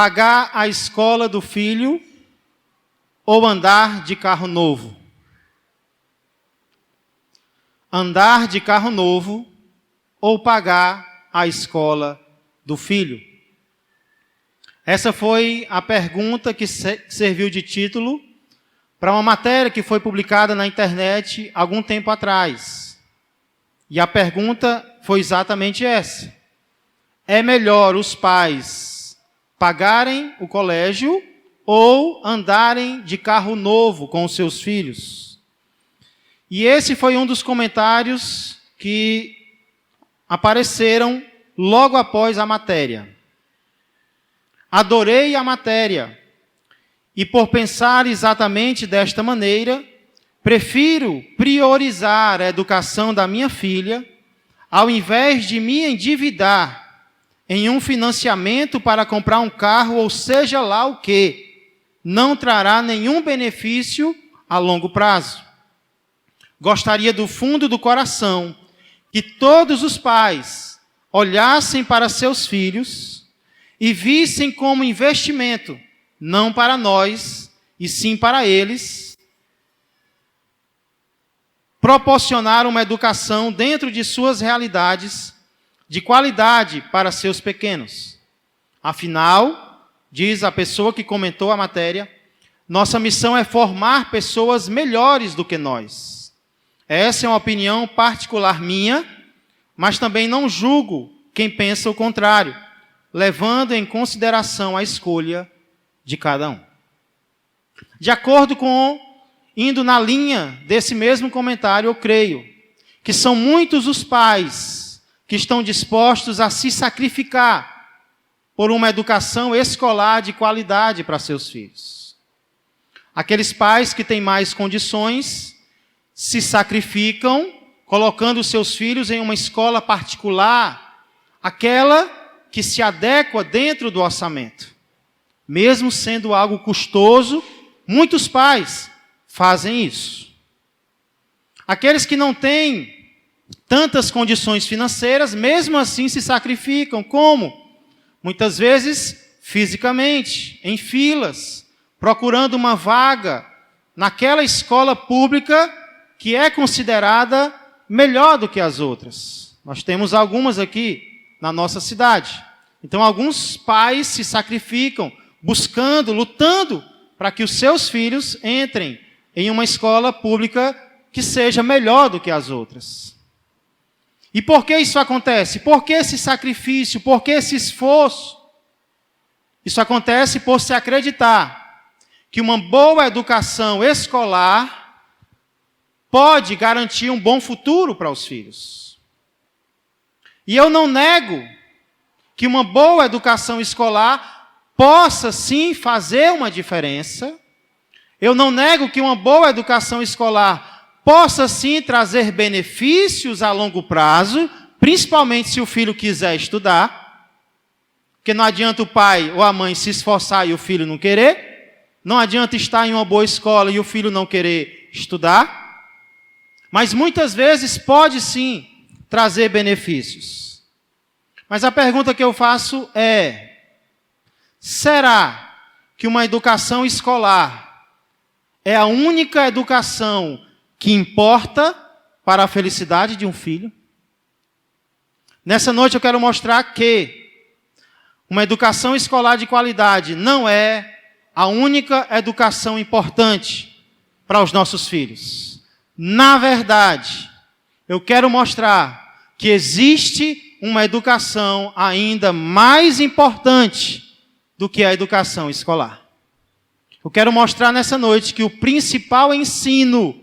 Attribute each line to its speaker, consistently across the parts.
Speaker 1: pagar a escola do filho ou andar de carro novo? Andar de carro novo ou pagar a escola do filho? Essa foi a pergunta que serviu de título para uma matéria que foi publicada na internet algum tempo atrás. E a pergunta foi exatamente essa: é melhor os pais pagarem o colégio ou andarem de carro novo com os seus filhos? E esse foi um dos comentários que apareceram logo após a matéria. Adorei a matéria e, por pensar exatamente desta maneira, prefiro priorizar a educação da minha filha ao invés de me endividar em um financiamento para comprar um carro, ou seja lá o que, não trará nenhum benefício a longo prazo. Gostaria do fundo do coração que todos os pais olhassem para seus filhos e vissem como investimento, não para nós, e sim para eles, proporcionar uma educação dentro de suas realidades, de qualidade para seus pequenos. Afinal, diz a pessoa que comentou a matéria, nossa missão é formar pessoas melhores do que nós. Essa é uma opinião particular minha, mas também não julgo quem pensa o contrário, levando em consideração a escolha de cada um. De acordo com, indo na linha desse mesmo comentário, eu creio que são muitos os pais que estão dispostos a se sacrificar por uma educação escolar de qualidade para seus filhos. Aqueles pais que têm mais condições se sacrificam colocando seus filhos em uma escola particular, aquela que se adequa dentro do orçamento. Mesmo sendo algo custoso, muitos pais fazem isso. Aqueles que não têm tantas condições financeiras, mesmo assim se sacrificam. Como? Muitas vezes, fisicamente, em filas, procurando uma vaga naquela escola pública que é considerada melhor do que as outras. Nós temos algumas aqui na nossa cidade. Então, alguns pais se sacrificam, buscando, lutando, para que os seus filhos entrem em uma escola pública que seja melhor do que as outras. E por que isso acontece? Por que esse sacrifício? Por que esse esforço? Isso acontece por se acreditar que uma boa educação escolar pode garantir um bom futuro para os filhos. E eu não nego que uma boa educação escolar possa sim fazer uma diferença. Eu não nego que uma boa educação escolar possa sim trazer benefícios a longo prazo, principalmente se o filho quiser estudar. Porque não adianta o pai ou a mãe se esforçar e o filho não querer. Não adianta estar em uma boa escola e o filho não querer estudar. Mas muitas vezes pode sim trazer benefícios. Mas a pergunta que eu faço é: será que uma educação escolar é a única educação que importa para a felicidade de um filho? Nessa noite eu quero mostrar que uma educação escolar de qualidade não é a única educação importante para os nossos filhos. Na verdade, eu quero mostrar que existe uma educação ainda mais importante do que a educação escolar. Eu quero mostrar nessa noite que o principal ensino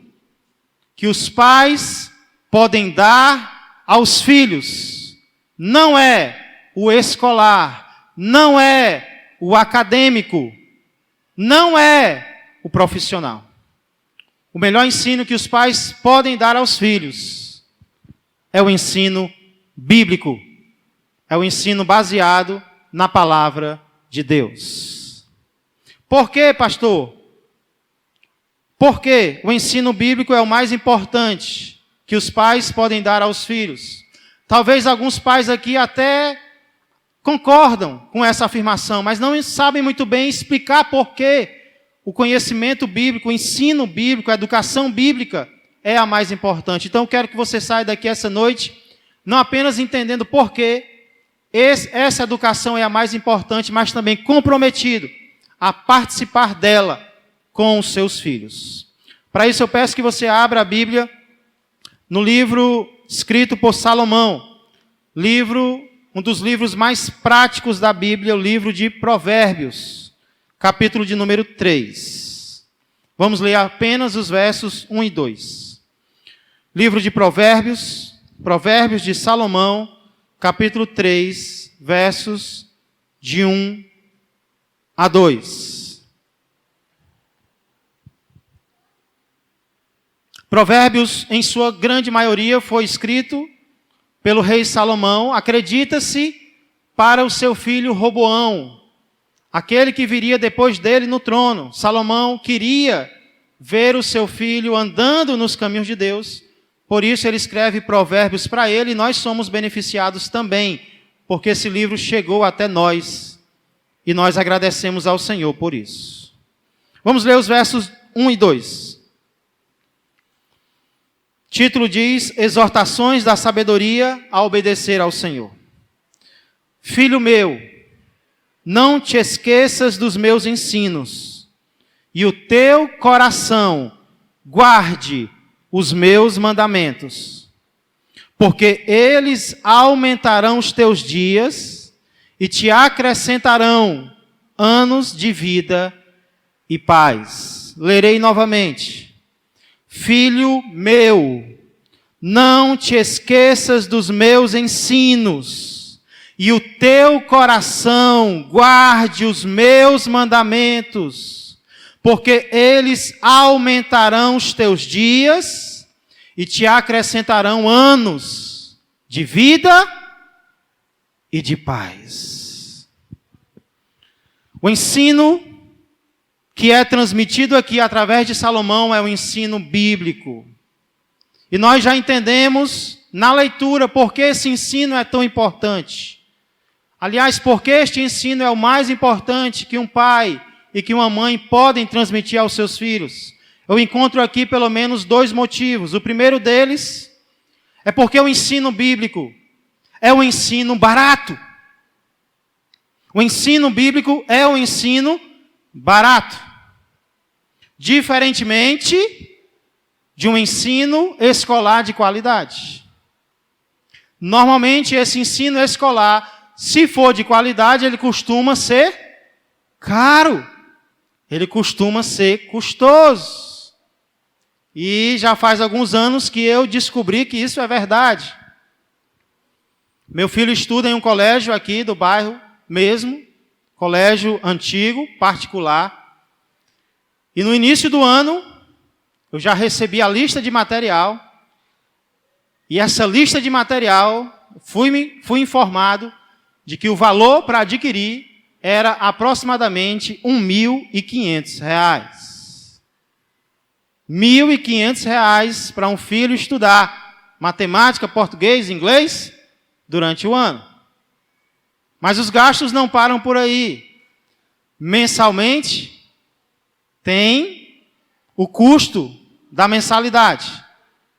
Speaker 1: que os pais podem dar aos filhos não é o escolar, não é o acadêmico, não é o profissional. O melhor ensino que os pais podem dar aos filhos é o ensino bíblico. É o ensino baseado na palavra de Deus. Por quê, pastor? Porque o ensino bíblico é o mais importante que os pais podem dar aos filhos. Talvez alguns pais aqui até concordam com essa afirmação, mas não sabem muito bem explicar por que o conhecimento bíblico, o ensino bíblico, a educação bíblica é a mais importante. Então, eu quero que você saia daqui essa noite, não apenas entendendo por que essa educação é a mais importante, mas também comprometido a participar dela com os seus filhos. Para isso, eu peço que você abra a Bíblia no livro escrito por Salomão, um dos livros mais práticos da Bíblia, o livro de Provérbios, capítulo de número 3. Vamos ler apenas os versos 1 e 2. Livro de Provérbios, Provérbios de Salomão, capítulo 3, versos de 1 a 2. Provérbios, em sua grande maioria, foi escrito pelo rei Salomão, acredita-se, para o seu filho Roboão, aquele que viria depois dele no trono. Salomão queria ver o seu filho andando nos caminhos de Deus, por isso ele escreve Provérbios para ele, e nós somos beneficiados também, porque esse livro chegou até nós, e nós agradecemos ao Senhor por isso. Vamos ler os versos 1 e 2. O título diz: Exortações da sabedoria a obedecer ao Senhor. Filho meu, não te esqueças dos meus ensinos, e o teu coração guarde os meus mandamentos, porque eles aumentarão os teus dias e te acrescentarão anos de vida e paz. Lerei novamente. Filho meu, não te esqueças dos meus ensinos, e o teu coração guarde os meus mandamentos, porque eles aumentarão os teus dias e te acrescentarão anos de vida e de paz. O ensino que é transmitido aqui através de Salomão é o ensino bíblico. E nós já entendemos na leitura por que esse ensino é tão importante. Aliás, por que este ensino é o mais importante que um pai e que uma mãe podem transmitir aos seus filhos. Eu encontro aqui pelo menos 2 motivos. O primeiro deles é porque o ensino bíblico é um ensino barato. O ensino bíblico é um ensino barato. Diferentemente de um ensino escolar de qualidade. Normalmente esse ensino escolar, se for de qualidade, ele costuma ser caro. Ele costuma ser custoso. E já faz alguns anos que eu descobri que isso é verdade. Meu filho estuda em um colégio aqui do bairro mesmo, colégio antigo, particular. E no início do ano, eu já recebi a lista de material. E essa lista de material, fui informado de que o valor para adquirir era aproximadamente R$1.500. R$1.500 para um filho estudar matemática, português, inglês durante o ano. Mas os gastos não param por aí. Mensalmente, tem o custo da mensalidade.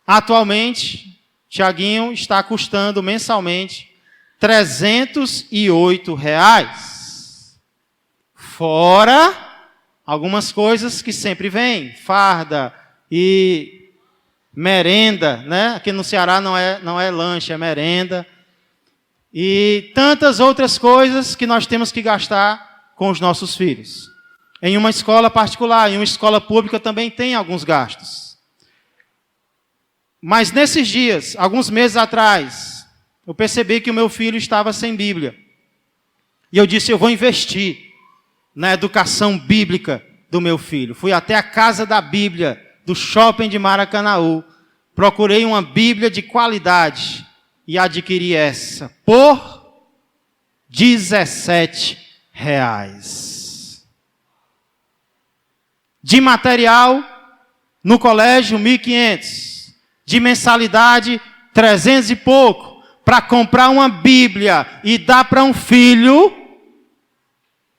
Speaker 1: Atualmente, Tiaguinho está custando mensalmente R$308. Fora algumas coisas que sempre vêm, farda e merenda, né? Aqui no Ceará não é lanche, é merenda. E tantas outras coisas que nós temos que gastar com os nossos filhos. Em uma escola particular, em uma escola pública também tem alguns gastos. Mas nesses dias, alguns meses atrás, eu percebi que o meu filho estava sem Bíblia. E eu disse, eu vou investir na educação bíblica do meu filho. Fui até a Casa da Bíblia, do shopping de Maracanaú. Procurei uma Bíblia de qualidade e adquiri essa por R$17. De material, no colégio, R$1.500. De mensalidade, 300 e pouco. para comprar uma Bíblia e dar para um filho,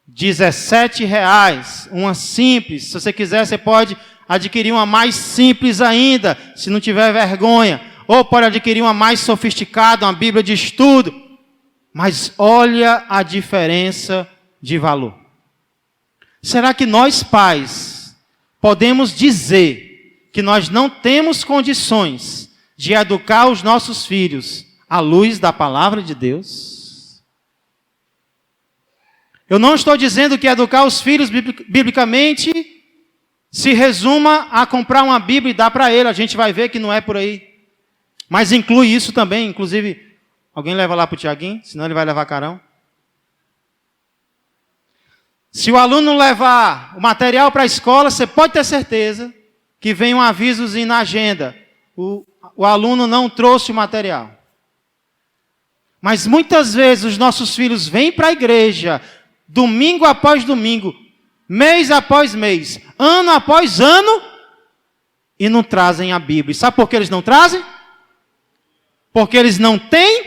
Speaker 1: R$17. Uma simples. Se você quiser, você pode adquirir uma mais simples ainda, se não tiver vergonha. Ou pode adquirir uma mais sofisticada, uma Bíblia de estudo. Mas olha a diferença de valor. Será que nós, pais, podemos dizer que nós não temos condições de educar os nossos filhos à luz da palavra de Deus? Eu não estou dizendo que educar os filhos biblicamente se resuma a comprar uma Bíblia e dar para ele. A gente vai ver que não é por aí. Mas inclui isso também. Inclusive, alguém leva lá para o Tiaguinho, senão ele vai levar carão. Se o aluno levar o material para a escola, você pode ter certeza que vem um avisozinho na agenda. O aluno não trouxe o material. Mas muitas vezes os nossos filhos vêm para a igreja, domingo após domingo, mês após mês, ano após ano, e não trazem a Bíblia. Sabe por que eles não trazem? Porque eles não têm,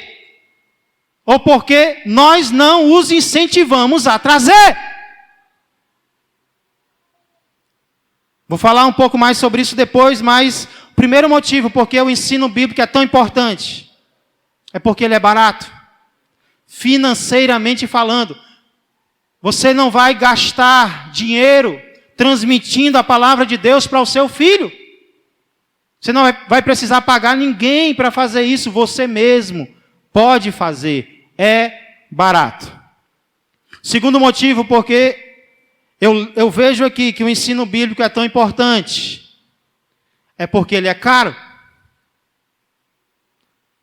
Speaker 1: ou porque nós não os incentivamos a trazer. Vou falar um pouco mais sobre isso depois, mas o primeiro motivo porque o ensino bíblico é tão importante é porque ele é barato. Financeiramente falando, você não vai gastar dinheiro transmitindo a palavra de Deus para o seu filho. Você não vai precisar pagar ninguém para fazer isso, você mesmo pode fazer. É barato. Segundo motivo, porque eu vejo aqui que o ensino bíblico é tão importante, é porque ele é caro.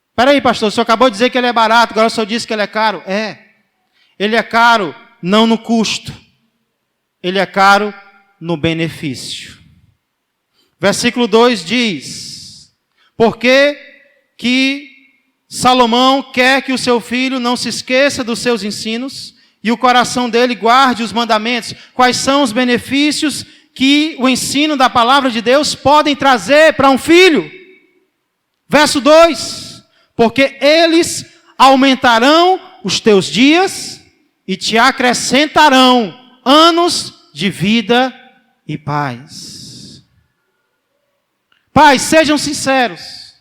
Speaker 1: Espera aí, pastor, o senhor acabou de dizer que ele é barato, agora o senhor disse que ele é caro. Ele é caro não no custo, ele é caro no benefício. Versículo 2 diz: porque que Salomão quer que o seu filho não se esqueça dos seus ensinos e o coração dele guarde os mandamentos. Quais são os benefícios que o ensino da palavra de Deus podem trazer para um filho? Verso 2: porque eles aumentarão os teus dias e te acrescentarão anos de vida e paz. Pais, sejam sinceros.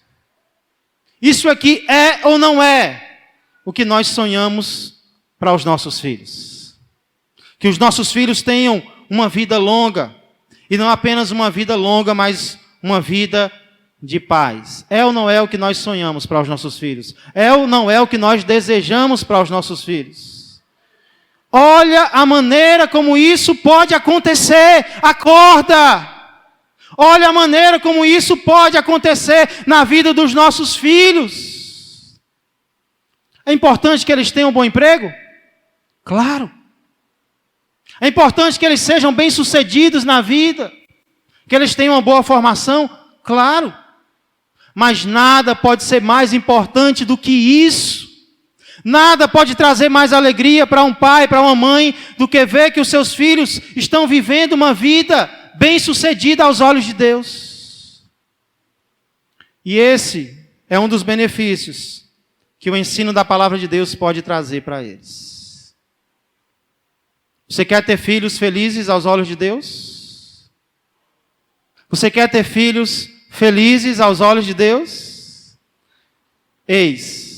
Speaker 1: Isso aqui é ou não é o que nós sonhamos para os nossos filhos? Que os nossos filhos tenham uma vida longa. E não apenas uma vida longa, mas uma vida de paz. É ou não é o que nós sonhamos para os nossos filhos? É ou não é o que nós desejamos para os nossos filhos? Olha a maneira como isso pode acontecer. Acorda! Olha a maneira como isso pode acontecer na vida dos nossos filhos. É importante que eles tenham um bom emprego? Claro. É importante que eles sejam bem-sucedidos na vida, que eles tenham uma boa formação? Claro. Mas nada pode ser mais importante do que isso. Nada pode trazer mais alegria para um pai, para uma mãe, do que ver que os seus filhos estão vivendo uma vida bem-sucedida aos olhos de Deus. E esse é um dos benefícios que o ensino da palavra de Deus pode trazer para eles. Você quer ter filhos felizes aos olhos de Deus? Você quer ter filhos felizes aos olhos de Deus? Eis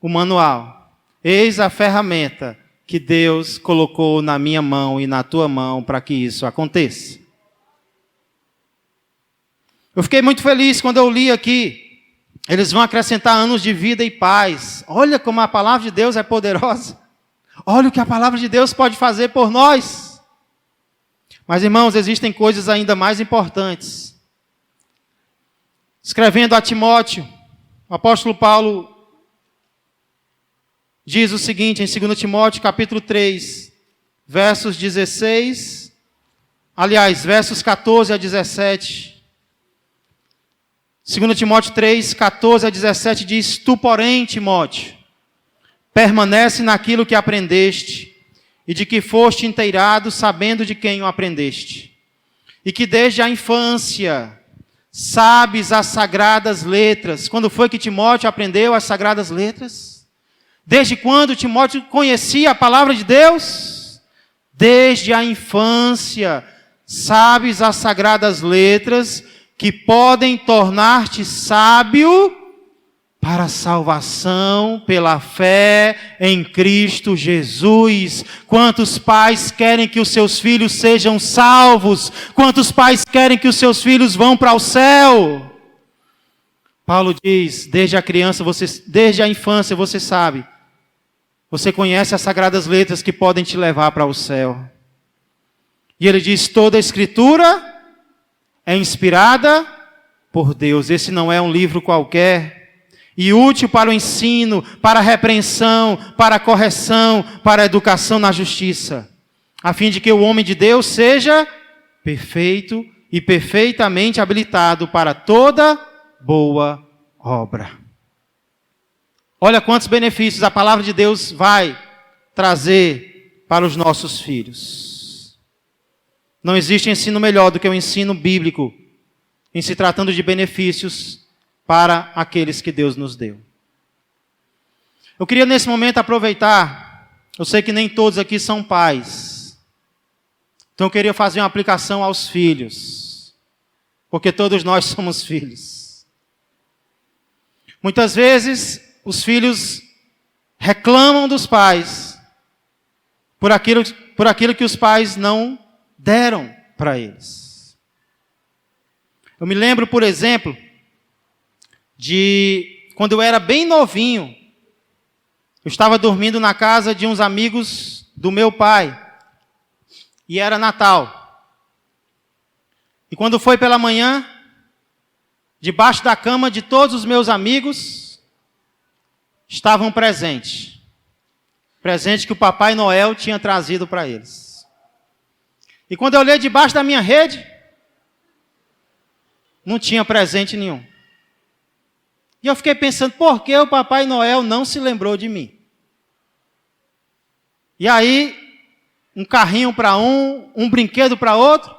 Speaker 1: o manual, eis a ferramenta que Deus colocou na minha mão e na tua mão para que isso aconteça. Eu fiquei muito feliz quando eu li aqui, eles vão acrescentar anos de vida e paz. Olha como a palavra de Deus é poderosa. Olha o que a palavra de Deus pode fazer por nós. Mas, irmãos, existem coisas ainda mais importantes. Escrevendo a Timóteo, o apóstolo Paulo diz o seguinte, em 2 Timóteo, capítulo 3, versos 14 a 17. 2 Timóteo 3, 14 a 17 diz: tu, porém, Timóteo, permanece naquilo que aprendeste e de que foste inteirado, sabendo de quem o aprendeste, e que desde a infância sabes as sagradas letras. Quando foi que Timóteo aprendeu as sagradas letras? Desde quando Timóteo conhecia a palavra de Deus? Desde a infância. Sabes as sagradas letras que podem tornar-te sábio para a salvação pela fé em Cristo Jesus. Quantos pais querem que os seus filhos sejam salvos? Quantos pais querem que os seus filhos vão para o céu? Paulo diz, desde a infância você sabe. Você conhece as sagradas letras que podem te levar para o céu. E ele diz, toda a Escritura é inspirada por Deus. Esse não é um livro qualquer. E útil para o ensino, para a repreensão, para a correção, para a educação na justiça, a fim de que o homem de Deus seja perfeito e perfeitamente habilitado para toda boa obra. Olha quantos benefícios a palavra de Deus vai trazer para os nossos filhos. Não existe ensino melhor do que o ensino bíblico, em se tratando de benefícios para aqueles que Deus nos deu. Eu queria nesse momento aproveitar, eu sei que nem todos aqui são pais, então eu queria fazer uma aplicação aos filhos, porque todos nós somos filhos. Muitas vezes os filhos reclamam dos pais por aquilo que os pais não deram para eles. Eu me lembro, por exemplo, de quando eu era bem novinho, eu estava dormindo na casa de uns amigos do meu pai, e era Natal. E quando foi pela manhã, debaixo da cama de todos os meus amigos, estava um presente. Presente que o Papai Noel tinha trazido para eles. E quando eu olhei debaixo da minha rede, não tinha presente nenhum. E eu fiquei pensando, por que o Papai Noel não se lembrou de mim? E aí, um carrinho para um brinquedo para outro,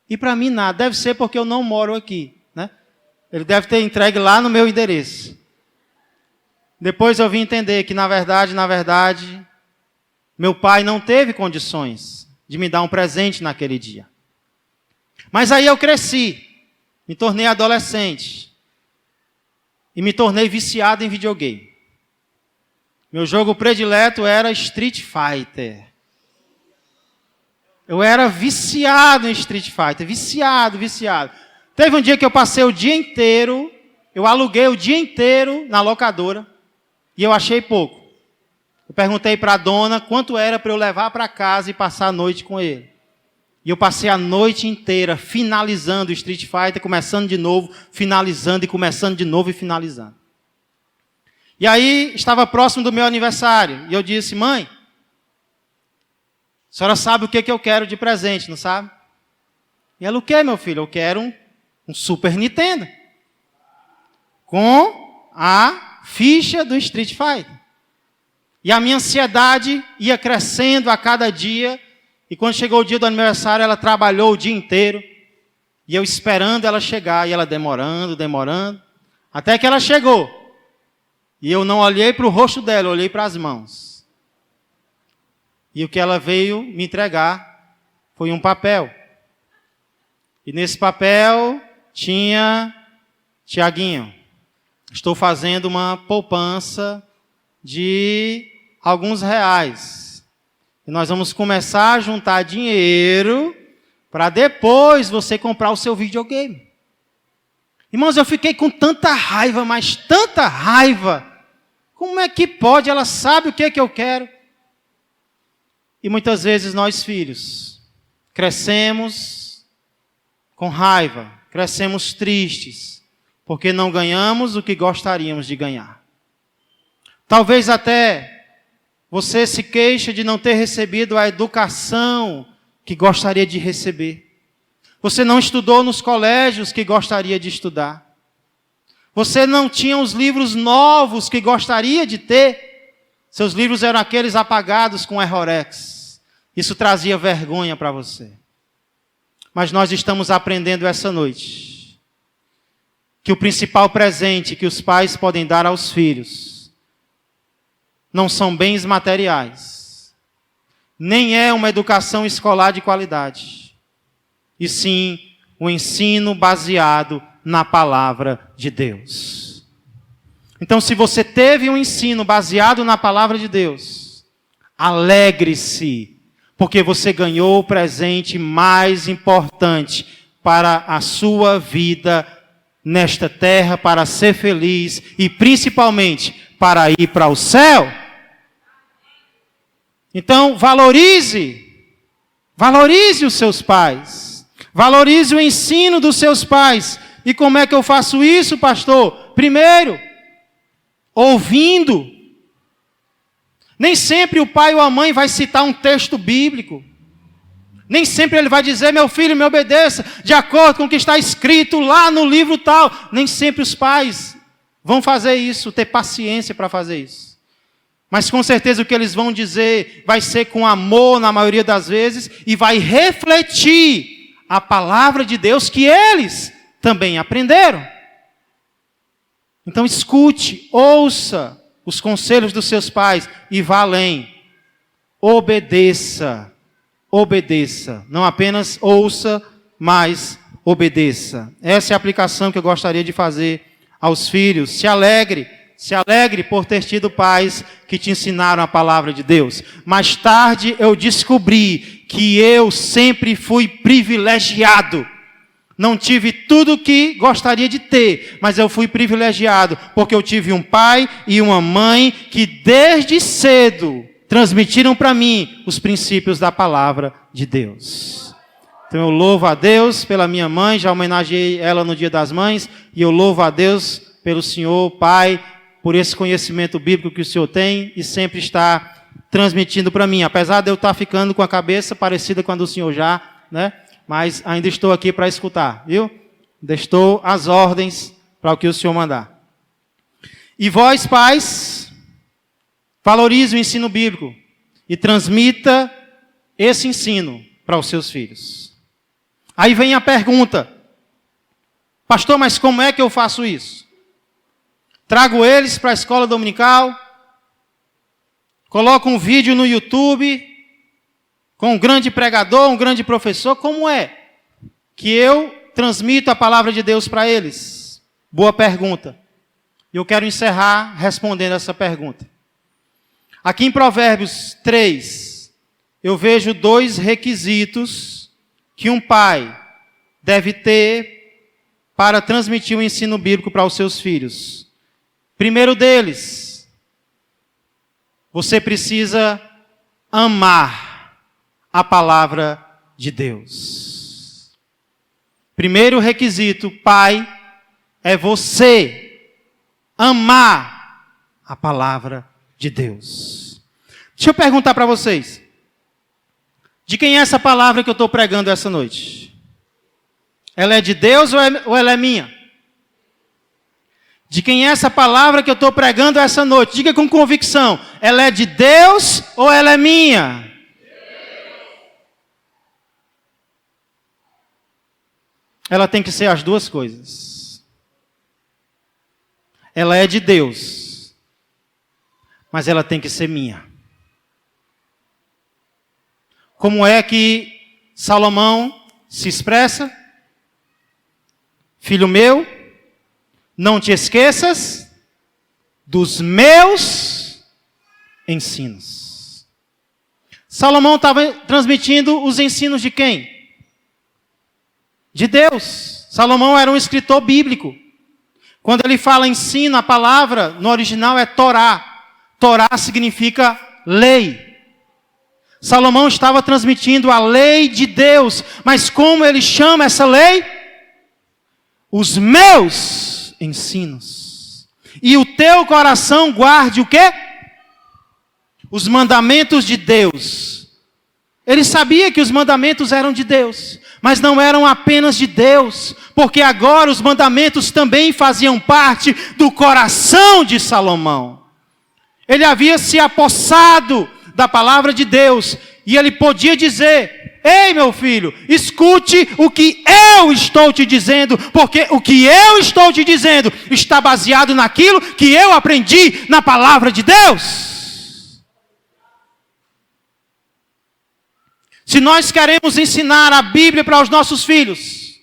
Speaker 1: e para mim nada. Deve ser porque eu não moro aqui, né? Ele deve ter entregue lá no meu endereço. Depois eu vim entender que, na verdade, meu pai não teve condições de me dar um presente naquele dia. Mas aí eu cresci, me tornei adolescente. E me tornei viciado em videogame. Meu jogo predileto era Street Fighter. Eu era viciado em Street Fighter. Viciado. Teve um dia que eu passei o dia inteiro, eu aluguei o dia inteiro na locadora, e eu achei pouco. Eu perguntei para a dona quanto era para eu levar para casa e passar a noite com ele. E eu passei a noite inteira finalizando o Street Fighter, começando de novo, finalizando e começando de novo e finalizando. E aí, estava próximo do meu aniversário. E eu disse, mãe, a senhora sabe o que eu quero de presente, não sabe? E ela, o que, meu filho? Eu quero um Super Nintendo. Com a ficha do Street Fighter. E a minha ansiedade ia crescendo a cada dia. E quando chegou o dia do aniversário, ela trabalhou o dia inteiro. E eu esperando ela chegar. E ela demorando. Até que ela chegou. E eu não olhei para o rosto dela, eu olhei para as mãos. E o que ela veio me entregar foi um papel. E nesse papel tinha, Tiaguinho, estou fazendo uma poupança de alguns reais. E nós vamos começar a juntar dinheiro para depois você comprar o seu videogame. Irmãos, eu fiquei com tanta raiva, mas tanta raiva. Como é que pode? Ela sabe o que é que eu quero. E muitas vezes nós, filhos, crescemos com raiva, crescemos tristes, porque não ganhamos o que gostaríamos de ganhar. Talvez até você se queixa de não ter recebido a educação que gostaria de receber. Você não estudou nos colégios que gostaria de estudar. Você não tinha os livros novos que gostaria de ter. Seus livros eram aqueles apagados com errorex. Isso trazia vergonha para você. Mas nós estamos aprendendo essa noite que o principal presente que os pais podem dar aos filhos não são bens materiais, nem é uma educação escolar de qualidade, e sim o ensino baseado na palavra de Deus. Então, se você teve um ensino baseado na palavra de Deus, alegre-se, porque você ganhou o presente mais importante para a sua vida nesta terra, para ser feliz e principalmente para ir para o céu. Então, valorize os seus pais, valorize o ensino dos seus pais. E como é que eu faço isso, pastor? Primeiro, ouvindo. Nem sempre o pai ou a mãe vai citar um texto bíblico. Nem sempre ele vai dizer, meu filho, me obedeça, de acordo com o que está escrito lá no livro tal. Nem sempre os pais vão fazer isso, ter paciência para fazer isso. Mas com certeza o que eles vão dizer vai ser com amor na maioria das vezes e vai refletir a palavra de Deus que eles também aprenderam. Então escute, ouça os conselhos dos seus pais e vá além. Obedeça. Obedeça. Não apenas ouça, mas obedeça. Essa é a aplicação que eu gostaria de fazer aos filhos. Se alegre por ter tido pais que te ensinaram a palavra de Deus. Mais tarde eu descobri que eu sempre fui privilegiado. Não tive tudo o que gostaria de ter, mas eu fui privilegiado, porque eu tive um pai e uma mãe que desde cedo transmitiram para mim os princípios da palavra de Deus. Então eu louvo a Deus pela minha mãe, já homenageei ela no Dia das Mães, e eu louvo a Deus pelo Senhor, Pai, por esse conhecimento bíblico que o Senhor tem e sempre está transmitindo para mim. Apesar de eu estar ficando com a cabeça parecida com a do Senhor já, né? Mas ainda estou aqui para escutar, viu? Ainda estou às ordens para o que o Senhor mandar. E vós, pais, valorize o ensino bíblico e transmita esse ensino para os seus filhos. Aí vem a pergunta, pastor, mas como é que eu faço isso? Trago eles para a escola dominical, coloco um vídeo no YouTube com um grande pregador, um grande professor. Como é que eu transmito a palavra de Deus para eles? Boa pergunta. E eu quero encerrar respondendo essa pergunta. Aqui em Provérbios 3, eu vejo 2 requisitos que um pai deve ter para transmitir o ensino bíblico para os seus filhos. Primeiro deles, você precisa amar a palavra de Deus. Primeiro requisito, pai, é você amar a palavra de Deus. Deixa eu perguntar para vocês. De quem é essa palavra que eu estou pregando essa noite? Ela é de Deus ou ela é minha? De quem é essa palavra que eu estou pregando essa noite? Diga com convicção. Ela é de Deus ou ela é minha? Ela tem que ser as duas coisas. Ela é de Deus, mas ela tem que ser minha. Como é que Salomão se expressa? Filho meu, não te esqueças dos meus ensinos. Salomão estava transmitindo os ensinos de quem? De Deus. Salomão era um escritor bíblico. Quando ele fala ensino, a palavra no original é Torá. Torá significa lei. Salomão estava transmitindo a lei de Deus. Mas como ele chama essa lei? Os meus ensinos. E o teu coração guarde o quê? Os mandamentos de Deus. Ele sabia que os mandamentos eram de Deus, mas não eram apenas de Deus, porque agora os mandamentos também faziam parte do coração de Salomão. Ele havia se apossado da palavra de Deus, e ele podia dizer, Ei, meu filho, escute o que eu estou te dizendo, porque o que eu estou te dizendo está baseado naquilo que eu aprendi na palavra de Deus. Se nós queremos ensinar a Bíblia para os nossos filhos,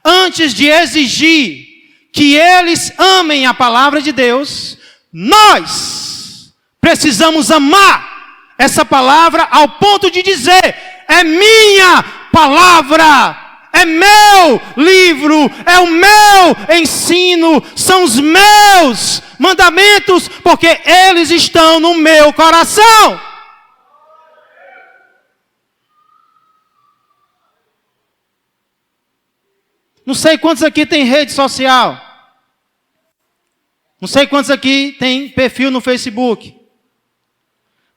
Speaker 1: antes de exigir que eles amem a palavra de Deus, nós precisamos amar essa palavra ao ponto de dizer: é minha palavra, é meu livro, é o meu ensino, são os meus mandamentos, porque eles estão no meu coração. Não sei quantos aqui tem rede social. Não sei quantos aqui tem perfil no Facebook.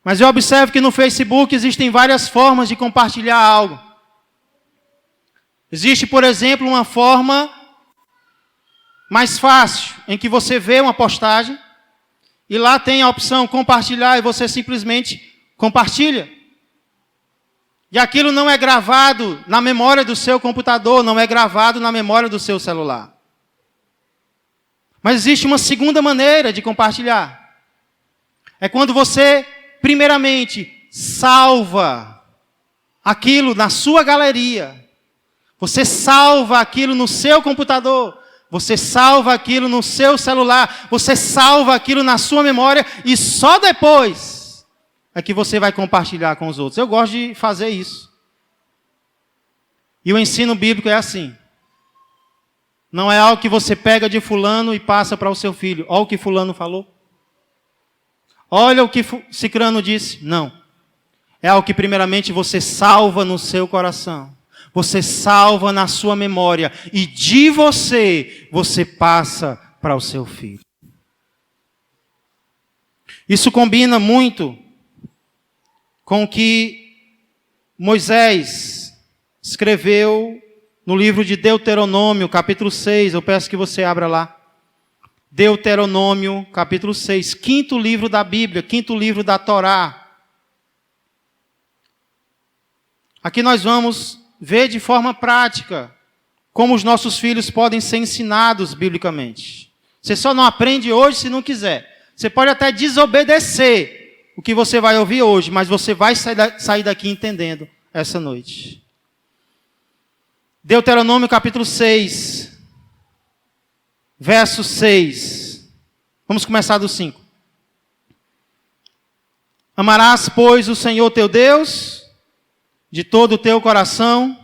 Speaker 1: Mas eu observo que no Facebook existem várias formas de compartilhar algo. Existe, por exemplo, uma forma mais fácil, em que você vê uma postagem, e lá tem a opção compartilhar, e você simplesmente compartilha. E aquilo não é gravado na memória do seu computador, não é gravado na memória do seu celular. Mas existe uma segunda maneira de compartilhar. É quando você, primeiramente, salva aquilo na sua galeria. Você salva aquilo no seu computador. Você salva aquilo no seu celular. Você salva aquilo na sua memória. E só depois é que você vai compartilhar com os outros. Eu gosto de fazer isso. E o ensino bíblico é assim. Não é algo que você pega de fulano e passa para o seu filho. Olha o que fulano falou. Olha o que cicrano disse. Não. É algo que primeiramente você salva no seu coração. Você salva na sua memória. E de você passa para o seu filho. Isso combina muito com o que Moisés escreveu no livro de Deuteronômio, capítulo 6. Eu peço que você abra lá. Deuteronômio, capítulo 6. Quinto livro da Bíblia, quinto livro da Torá. Aqui nós vamos ver de forma prática como os nossos filhos podem ser ensinados biblicamente. Você só não aprende hoje se não quiser. Você pode até desobedecer o que você vai ouvir hoje, mas você vai sair daqui entendendo essa noite. Deuteronômio capítulo 6, verso 6. Vamos começar do 5. Amarás, pois, o Senhor teu Deus de todo o teu coração,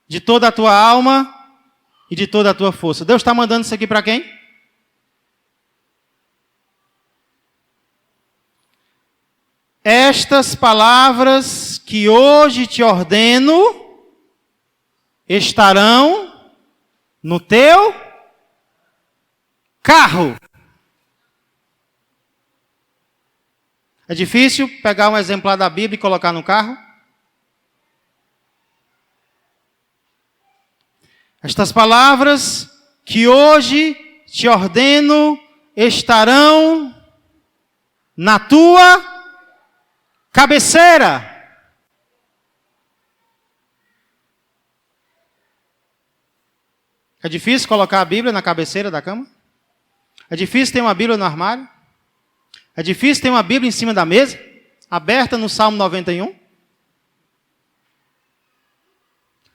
Speaker 1: de toda a tua alma e de toda a tua força. Deus está mandando isso aqui para quem? Estas palavras que hoje te ordeno estarão no teu carro. É difícil pegar um exemplar da Bíblia e colocar no carro? Estas palavras que hoje te ordeno estarão na tua cabeceira. É difícil colocar a Bíblia na cabeceira da cama? É difícil ter uma Bíblia no armário? É difícil ter uma Bíblia em cima da mesa, aberta no Salmo 91?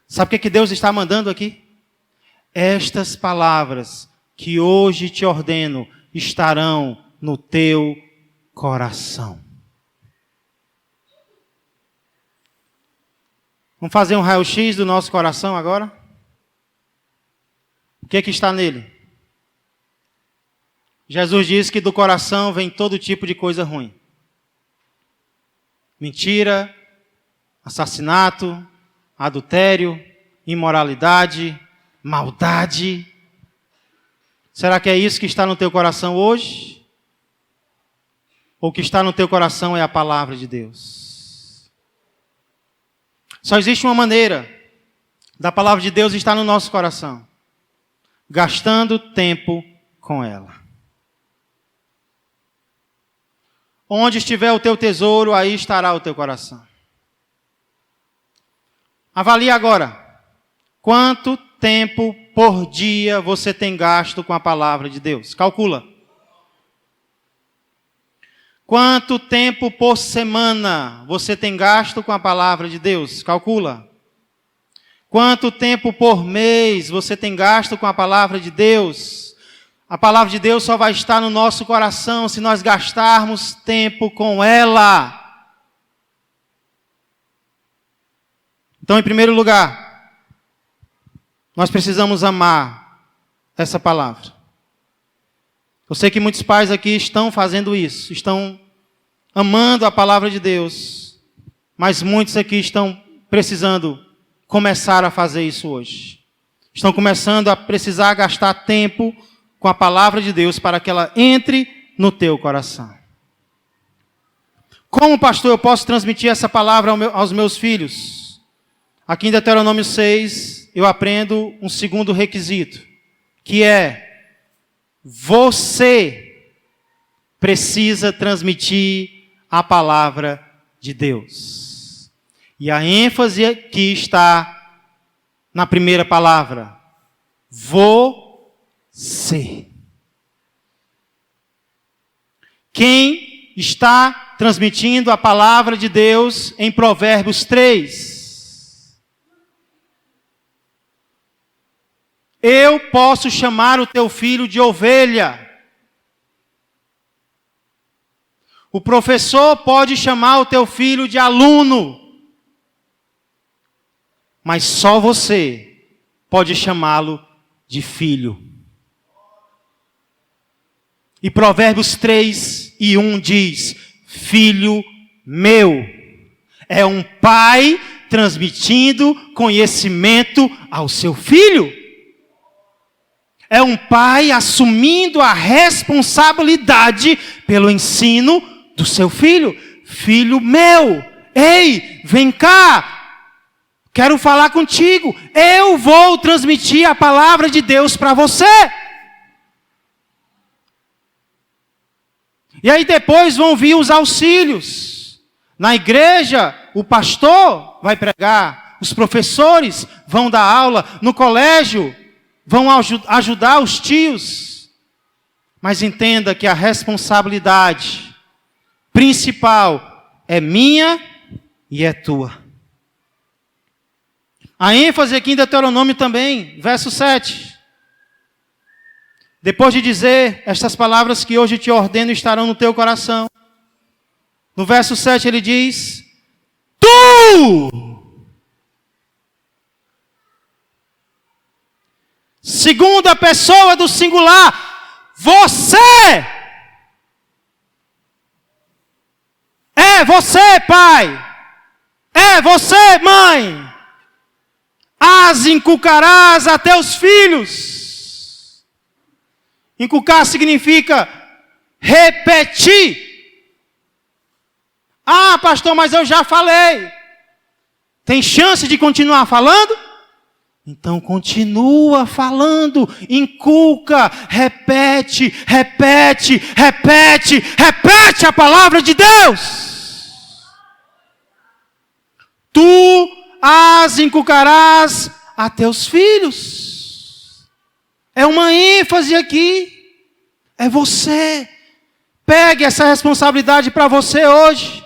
Speaker 1: Sabe o que Deus está mandando aqui? Estas palavras que hoje te ordeno estarão no teu coração. Vamos fazer um raio-x do nosso coração agora? O que está nele? Jesus disse que do coração vem todo tipo de coisa ruim. Mentira, assassinato, adultério, imoralidade, maldade. Será que é isso que está no teu coração hoje? Ou o que está no teu coração é a palavra de Deus? Só existe uma maneira da palavra de Deus estar no nosso coração. Gastando tempo com ela. Onde estiver o teu tesouro, aí estará o teu coração. Avalie agora. Quanto tempo por dia você tem gasto com a palavra de Deus? Calcula. Quanto tempo por semana você tem gasto com a palavra de Deus? Calcula. Quanto tempo por mês você tem gasto com a palavra de Deus? A palavra de Deus só vai estar no nosso coração se nós gastarmos tempo com ela. Então, em primeiro lugar, nós precisamos amar essa palavra. Eu sei que muitos pais aqui estão fazendo isso, estão amando a palavra de Deus, mas muitos aqui estão precisando começar a fazer isso hoje. Estão começando a precisar gastar tempo com a palavra de Deus para que ela entre no teu coração. Como, pastor, eu posso transmitir essa palavra aos meus filhos? Aqui em Deuteronômio 6, eu aprendo um segundo requisito, que é: você precisa transmitir a palavra de Deus. E a ênfase aqui está na primeira palavra: você. Quem está transmitindo a palavra de Deus em Provérbios 3? Eu posso chamar o teu filho de ovelha. O professor pode chamar o teu filho de aluno. Mas só você pode chamá-lo de filho. E Provérbios 3:1 diz: filho meu. É um pai transmitindo conhecimento ao seu filho. É um pai assumindo a responsabilidade pelo ensino do seu filho. Filho meu, ei, vem cá, quero falar contigo. Eu vou transmitir a palavra de Deus para você. E aí depois vão vir os auxílios. Na igreja, o pastor vai pregar, os professores vão dar aula, no colégio vão ajudar os tios. Mas entenda que a responsabilidade principal é minha e é tua. A ênfase aqui em Deuteronômio também, verso 7. Depois de dizer estas palavras que hoje te ordeno estarão no teu coração. No verso 7 ele diz: tu! Segunda pessoa do singular, você! É você, pai! É você, mãe! As inculcarás a teus filhos. Inculcar significa repetir. Ah, pastor, mas eu já falei. Tem chance de continuar falando? Então continua falando, inculca, repete, repete, repete, repete a palavra de Deus. Tu as inculcarás a teus filhos. É uma ênfase aqui. É você. Pegue essa responsabilidade para você hoje.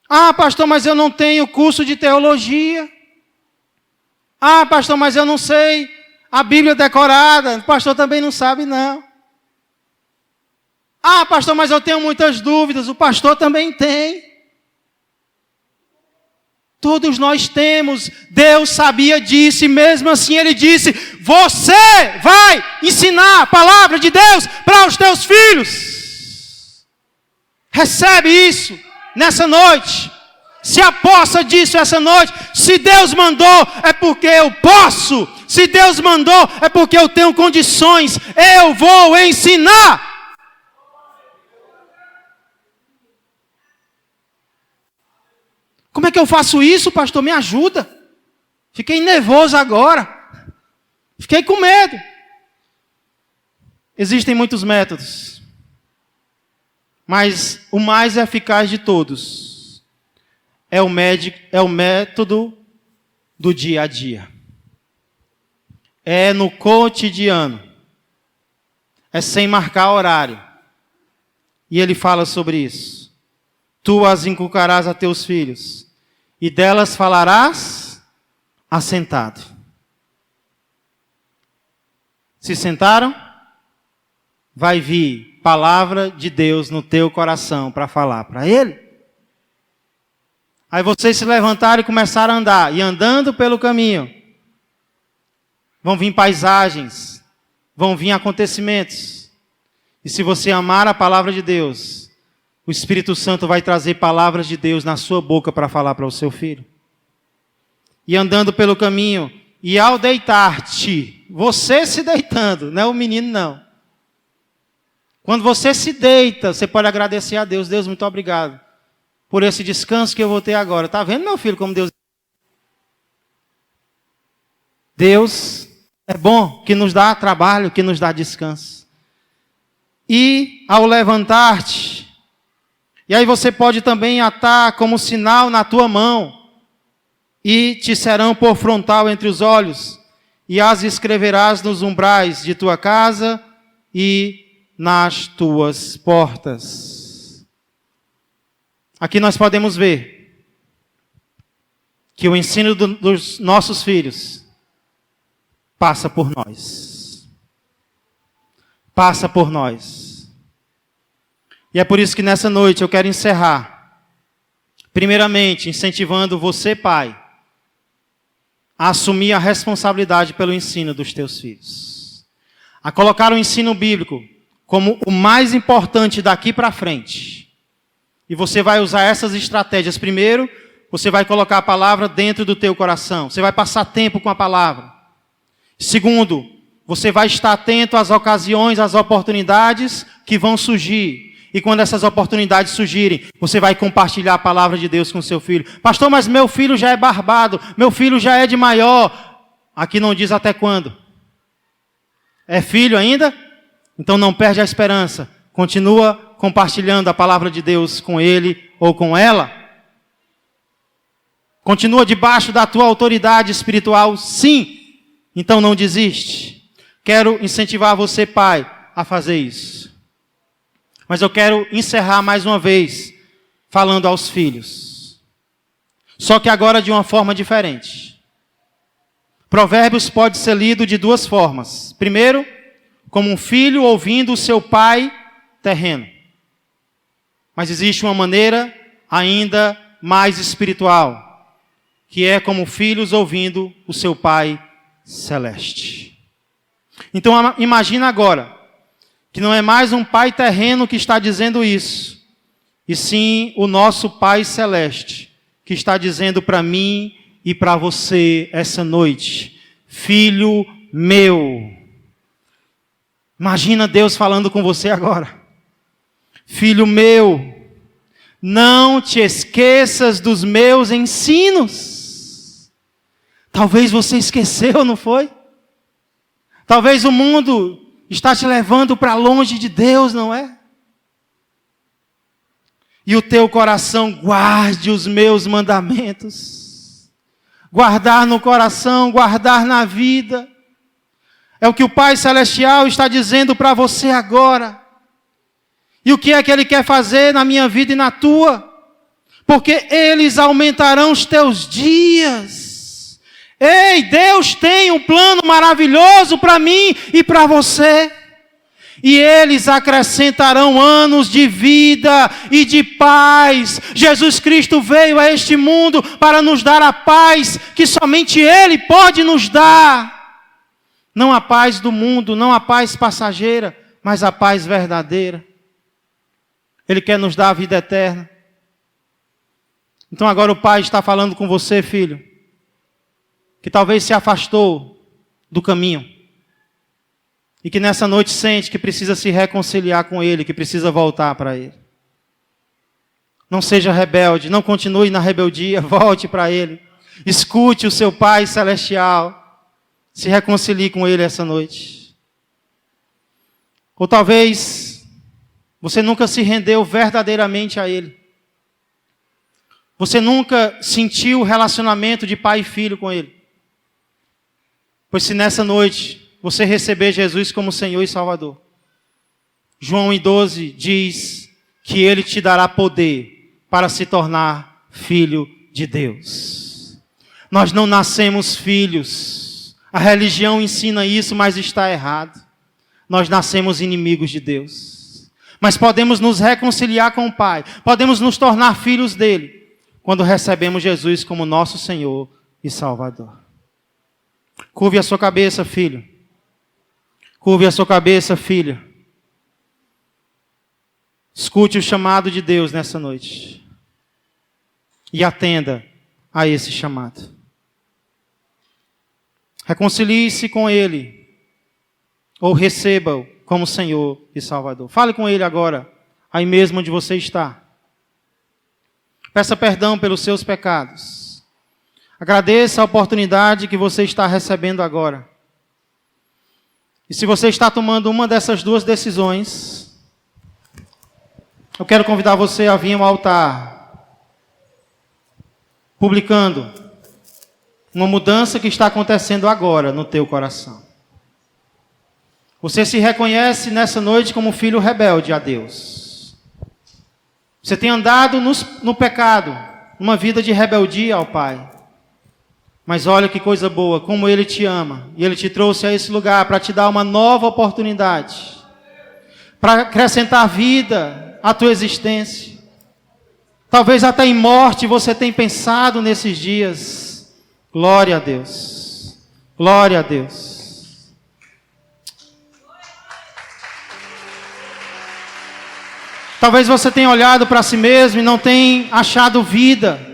Speaker 1: Ah, pastor, mas eu não tenho curso de teologia. Ah, pastor, mas eu não sei a Bíblia decorada. O pastor também não sabe, não. Ah, pastor, mas eu tenho muitas dúvidas. O pastor também tem. Todos nós temos. Deus sabia disso e mesmo assim Ele disse: você vai ensinar a palavra de Deus para os teus filhos. Recebe isso nessa noite. Se apossa disso essa noite. Se Deus mandou, é porque eu posso. Se Deus mandou, é porque eu tenho condições. Eu vou ensinar. Como é que eu faço isso, pastor? Me ajuda. Fiquei nervoso agora. Fiquei com medo. Existem muitos métodos. Mas o mais eficaz de todos é o método do dia a dia. É no cotidiano. É sem marcar horário. E ele fala sobre isso. Tu as inculcarás a teus filhos, e delas falarás assentado. Se sentaram? Vai vir palavra de Deus no teu coração para falar para ele. Aí vocês se levantaram e começaram a andar. E andando pelo caminho, vão vir paisagens, vão vir acontecimentos. E se você amar a palavra de Deus, o Espírito Santo vai trazer palavras de Deus na sua boca para falar para o seu filho. E andando pelo caminho, e ao deitar-te, você se deitando, não é o menino não. Quando você se deita, você pode agradecer a Deus. Deus, muito obrigado por esse descanso que eu vou ter agora. Está vendo, meu filho, como Deus é bom, que nos dá trabalho, que nos dá descanso. E ao levantar-te, e aí você pode também atar como sinal na tua mão, e te serão por frontal entre os olhos, e as escreverás nos umbrais de tua casa e nas tuas portas. Aqui nós podemos ver que o ensino dos nossos filhos passa por nós. Passa por nós. E é por isso que nessa noite eu quero encerrar, primeiramente, incentivando você, pai, a assumir a responsabilidade pelo ensino dos teus filhos. A colocar o ensino bíblico como o mais importante daqui para frente. E você vai usar essas estratégias. Primeiro, você vai colocar a palavra dentro do teu coração. Você vai passar tempo com a palavra. Segundo, você vai estar atento às ocasiões, às oportunidades que vão surgir. E quando essas oportunidades surgirem, você vai compartilhar a palavra de Deus com seu filho. Pastor, mas meu filho já é barbado, meu filho já é de maior. Aqui não diz até quando. É filho ainda? Então não perde a esperança. Continua compartilhando a palavra de Deus com ele ou com ela. Continua debaixo da tua autoridade espiritual, sim. Então não desiste. Quero incentivar você, pai, a fazer isso. Mas eu quero encerrar mais uma vez falando aos filhos. Só que agora de uma forma diferente. Provérbios pode ser lido de duas formas. Primeiro, como um filho ouvindo o seu pai terreno. Mas existe uma maneira ainda mais espiritual, que é como filhos ouvindo o seu pai celeste. Então imagina agora, que não é mais um pai terreno que está dizendo isso, e sim o nosso Pai Celeste, que está dizendo para mim e para você essa noite: filho meu. Imagina Deus falando com você agora: filho meu, não te esqueças dos meus ensinos. Talvez você esqueceu, não foi? Talvez o mundo está te levando para longe de Deus, não é? E o teu coração guarde os meus mandamentos. Guardar no coração, guardar na vida. É o que o Pai Celestial está dizendo para você agora. E o que é que Ele quer fazer na minha vida e na tua? Porque eles aumentarão os teus dias. Ei, Deus tem um plano maravilhoso para mim e para você. E eles acrescentarão anos de vida e de paz. Jesus Cristo veio a este mundo para nos dar a paz que somente Ele pode nos dar. Não a paz do mundo, não a paz passageira, mas a paz verdadeira. Ele quer nos dar a vida eterna. Então agora o Pai está falando com você, filho, que talvez se afastou do caminho, e que nessa noite sente que precisa se reconciliar com Ele, que precisa voltar para Ele. Não seja rebelde, não continue na rebeldia, volte para Ele. Escute o seu Pai Celestial, se reconcilie com Ele essa noite. Ou talvez você nunca se rendeu verdadeiramente a Ele. Você nunca sentiu o relacionamento de pai e filho com Ele? Pois se nessa noite você receber Jesus como Senhor e Salvador, João 1,12 diz que Ele te dará poder para se tornar filho de Deus. Nós não nascemos filhos. A religião ensina isso, mas está errado. Nós nascemos inimigos de Deus. Mas podemos nos reconciliar com o Pai. Podemos nos tornar filhos dele quando recebemos Jesus como nosso Senhor e Salvador. Curve a sua cabeça, filho. Curve a sua cabeça, filha. Escute o chamado de Deus nessa noite. E atenda a esse chamado. Reconcilie-se com Ele. Ou receba-o como Senhor e Salvador. Fale com Ele agora, aí mesmo onde você está. Peça perdão pelos seus pecados. Agradeça a oportunidade que você está recebendo agora. E se você está tomando uma dessas duas decisões, eu quero convidar você a vir ao altar, publicando uma mudança que está acontecendo agora no teu coração. Você se reconhece nessa noite como filho rebelde a Deus. Você tem andado no pecado, numa vida de rebeldia ao Pai. Mas olha que coisa boa, como Ele te ama. E Ele te trouxe a esse lugar para te dar uma nova oportunidade. Para acrescentar vida à tua existência. Talvez até em morte você tenha pensado nesses dias. Glória a Deus. Glória a Deus. Talvez você tenha olhado para si mesmo e não tenha achado vida.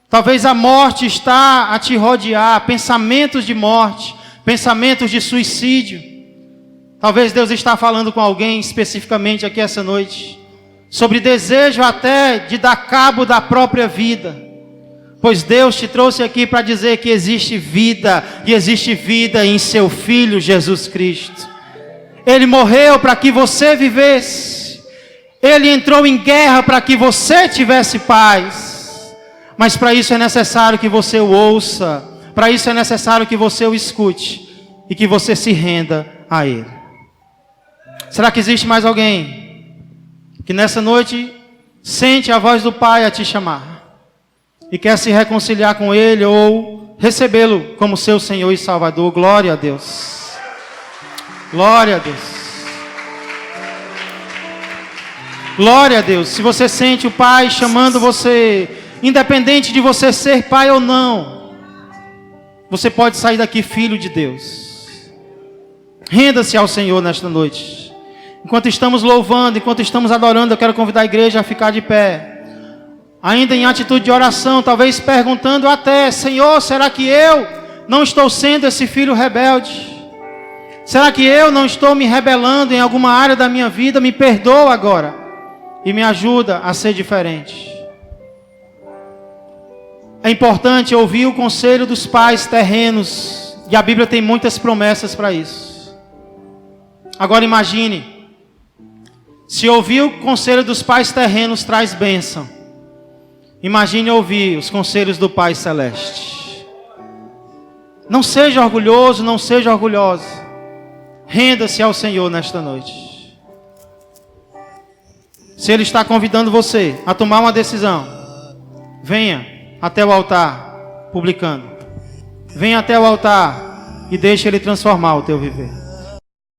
Speaker 1: Talvez a morte está a te rodear, pensamentos de morte, pensamentos de suicídio. Talvez Deus está falando com alguém especificamente aqui essa noite, sobre desejo até de dar cabo da própria vida. Pois Deus te trouxe aqui para dizer que existe vida, e existe vida em seu Filho Jesus Cristo. Ele morreu para que você vivesse. Ele entrou em guerra para que você tivesse paz. Mas para isso é necessário que você o ouça. Para isso é necessário que você o escute. E que você se renda a Ele. Será que existe mais alguém que nessa noite sente a voz do Pai a te chamar? E quer se reconciliar com Ele ou recebê-lo como seu Senhor e Salvador? Glória a Deus. Glória a Deus. Glória a Deus. Se você sente o Pai chamando você, independente de você ser pai ou não, você pode sair daqui filho de Deus. Renda-se ao Senhor nesta noite. Enquanto estamos louvando, enquanto estamos adorando, eu quero convidar a igreja a ficar de pé. Ainda em atitude de oração, talvez perguntando até: Senhor, será que eu não estou sendo esse filho rebelde? Será que eu não estou me rebelando em alguma área da minha vida? Me perdoa agora. E me ajuda a ser diferente. É importante ouvir o conselho dos pais terrenos. E a Bíblia tem muitas promessas para isso. Agora imagine. Se ouvir o conselho dos pais terrenos traz bênção. Imagine ouvir os conselhos do Pai Celeste. Não seja orgulhoso, não seja orgulhosa. Renda-se ao Senhor nesta noite. Se Ele está convidando você a tomar uma decisão, venha até o altar, publicando. Venha até o altar e deixe Ele transformar o teu viver.